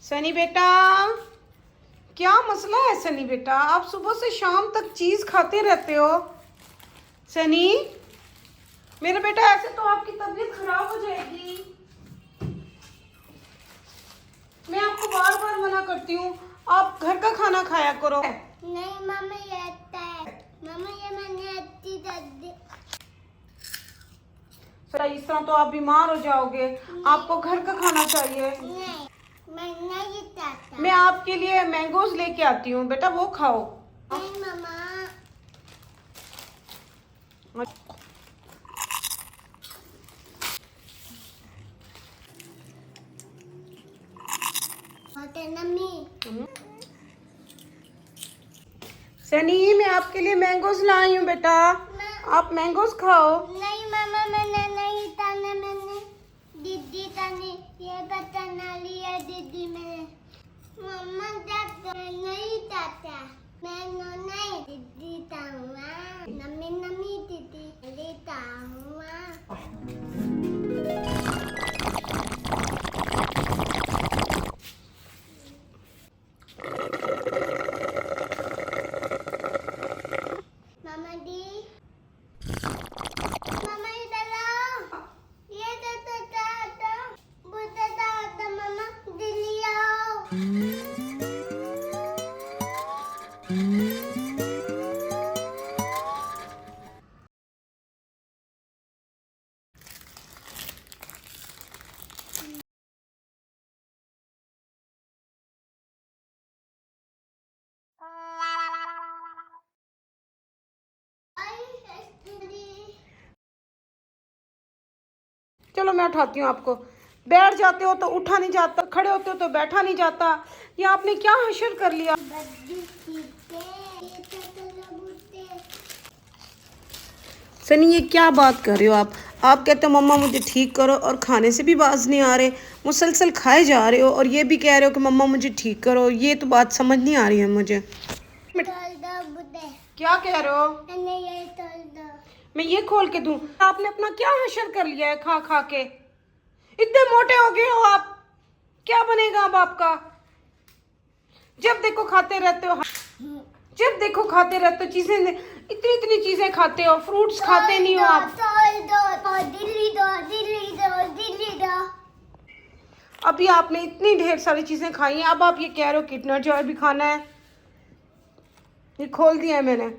सनी बेटा, क्या मसला है सनी बेटा? आप सुबह से शाम तक चीज खाते रहते हो। सनी मेरा बेटा, ऐसे तो आपकी तबीयत खराब हो जाएगी। मैं आपको बार बार मना करती हूँ, आप घर का खाना खाया करो। नहीं मामा, ये आता है मामा, ये मैंने अच्छी दादी। सर इस तरह तो आप बीमार हो जाओगे। आपको घर का खाना चाहिए। नहीं, मैं नहीं चाहता। मैं आपके लिए मैंगोज लेके आती हूँ बेटा, वो खाओ। नहीं मामा। होते नम्मी। सनी मैं आपके लिए मैंगोज लाई हूँ बेटा, आप मैंगोज खाओ। नहीं मामा, मैंने नहीं ताने, मैंने दीदी ताने, ये बताना लिया दीदी मैंने। मम्मा चाहता नहीं चाहता, मैं नहीं दीदी ताऊंगा, नम्मी नम्मी दीदी ले ताऊंगा। मामा दी, मामा इधर आओ, ये तो बुद्धा था मामा, दिल्ली आओ। चलो मैं उठाती हूँ आपको। बैठ जाते हो तो उठा नहीं जाता, खड़े होते हो तो बैठा नहीं जाता। ये आपने क्या हशर कर लिया? सनी ये क्या बात कर रहे हो आप कहते हो मम्मा मुझे ठीक करो और खाने से भी बाज नहीं आ रहे, मुसलसल खाए जा रहे हो और ये भी कह रहे हो कि मम्मा मुझे ठीक करो। ये तो बात समझ नहीं आ रही है मुझे। क्या कह रहे हो? मैं ये खोल के दूं? आपने अपना क्या हशर कर लिया है खा खा के? इतने मोटे हो गए हो आप, क्या बनेगा अब आपका? जब देखो खाते रहते हो, जब देखो खाते रहते हो चीजें, इतनी इतनी चीजें खाते हो, फ्रूट्स खाते नहीं हो आप। अभी आपने इतनी ढेर सारी चीजें खाई हैं, अब आप ये कह रहे हो किटनट जॉय भी खाना है? ये खोल दिया है मैंने।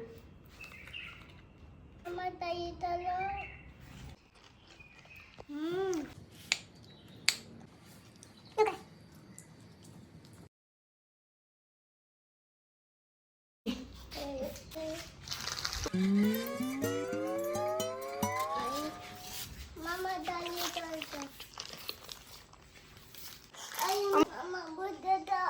मामा दाली डालते, मामा बुद्धा दा।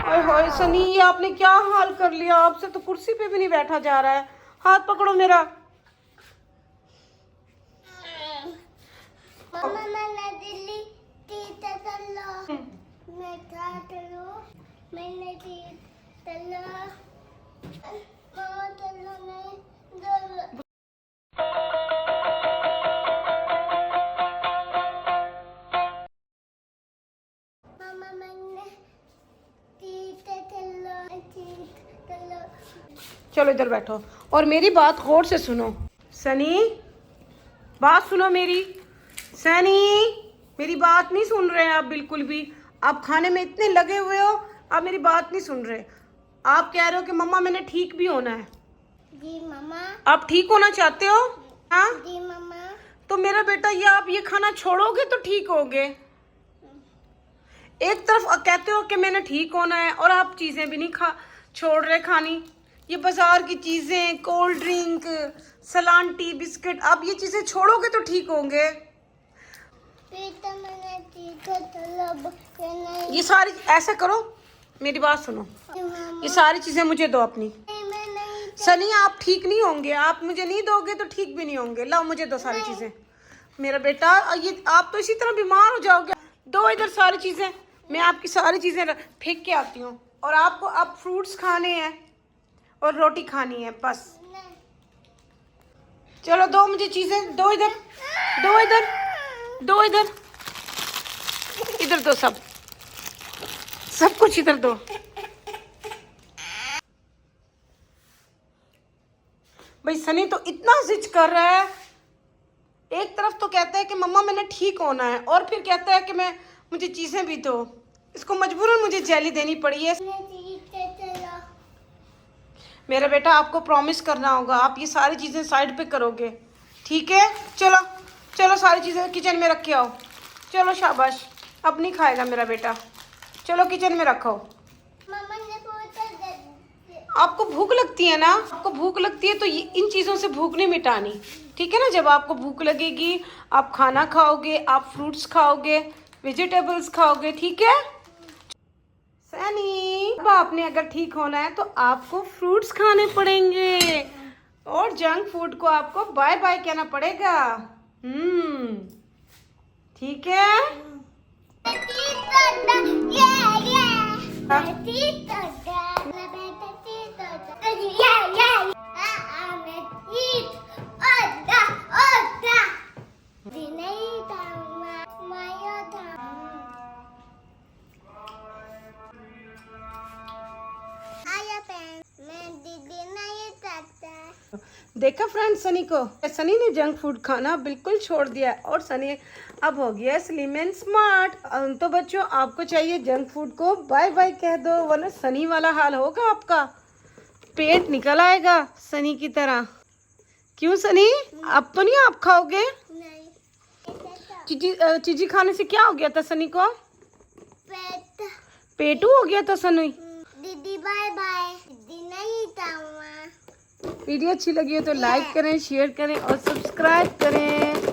ओए होए सनी, ये आपने क्या हाल कर लिया? आपसे तो कुर्सी पे भी नहीं बैठा जा रहा है। हाथ पकड़ो मेरा। मामा मैंने दिल्ली टीचर चलो, मैं था चलो, मैंने टीचर चलो, मामा चलो नहीं चलो। चलो इधर बैठो और मेरी बात गौर से सुनो। सनी, बात सुनो मेरी। सनी, मेरी बात नहीं सुन रहे हैं आप बिल्कुल भी। आप खाने में इतने लगे हुए हो, आप मेरी बात नहीं सुन रहे। आप कह रहे हो कि मम्मा मैंने ठीक भी होना है। जी मम्मा। आप ठीक होना चाहते हो? हाँ जी मम्मा। तो मेरा बेटा ये आप ये खाना छोड़ोगे तो ठीक होगे। एक तरफ कहते हो कि मैंने ठीक होना है और आप चीजें भी नहीं छोड़ रहे खानी। ये बाजार की चीजें, कोल्ड ड्रिंक, सलांटी, बिस्किट, आप ये चीजें छोड़ोगे तो ठीक होंगे। ये सारी, ऐसा करो, मेरी बात सुनो, ये सारी चीजें मुझे दो अपनी। सनी, आप ठीक नहीं होंगे, आप मुझे नहीं दोगे तो ठीक भी नहीं होंगे। लाओ मुझे दो सारी चीजें। मेरा बेटा, ये आप तो इसी तरह बीमार हो जाओगे। दो इधर सारी चीजें, मैं आपकी सारी चीजें फेंक के आती हूँ। और आपको अब फ्रूट्स खाने हैं और रोटी खानी है बस। चलो दो मुझे चीजें, दो इधर, दो इधर, दो इधर, इधर दो, सब कुछ इधर दो। भाई सनी तो इतना जिद कर रहा है। एक तरफ तो कहता है कि मम्मा मैंने ठीक होना है और फिर कहता है कि मुझे चीजें भी दो। इसको मजबूरन मुझे जेली देनी पड़ी है। मेरा बेटा, आपको प्रॉमिस करना होगा, आप ये सारी चीजें साइड पे करोगे, ठीक है? चलो चलो, सारी चीजें किचन में रख के आओ। चलो शाबाश, अब नहीं खाएगा मेरा बेटा। चलो किचन में रखो। आपको भूख लगती है ना? आपको भूख लगती है तो इन चीज़ों से भूख नहीं मिटानी, ठीक है ना? जब आपको भूख लगेगी आप खाना खाओगे, आप फ्रूट्स खाओगे, वेजिटेबल्स खाओगे, ठीक है? सनी, अब आपने अगर ठीक होना है तो आपको फ्रूट्स खाने पड़ेंगे और जंक फूड को आपको बाय बाय कहना पड़ेगा। ठीक है? देखा फ्रेंड, सनी ने जंक फूड खाना बिल्कुल छोड़ दिया है और सनी अब हो गया स्लिम एंड स्मार्ट। तो बच्चों, आपको चाहिए जंक फूड को बाय बाय कह दो, वरना सनी वाला हाल होगा आपका। पेट निकल आएगा सनी की तरह। क्यों सनी, अब तो नहीं आप खाओगे? चीजी खाने से क्या हो गया था सनी को? पेटू हो गया था सनी। दीदी बाय बाय। दीदी नहीं खाऊंगा। वीडियो अच्छी लगी हो तो लाइक करें, शेयर करें और सब्सक्राइब करें।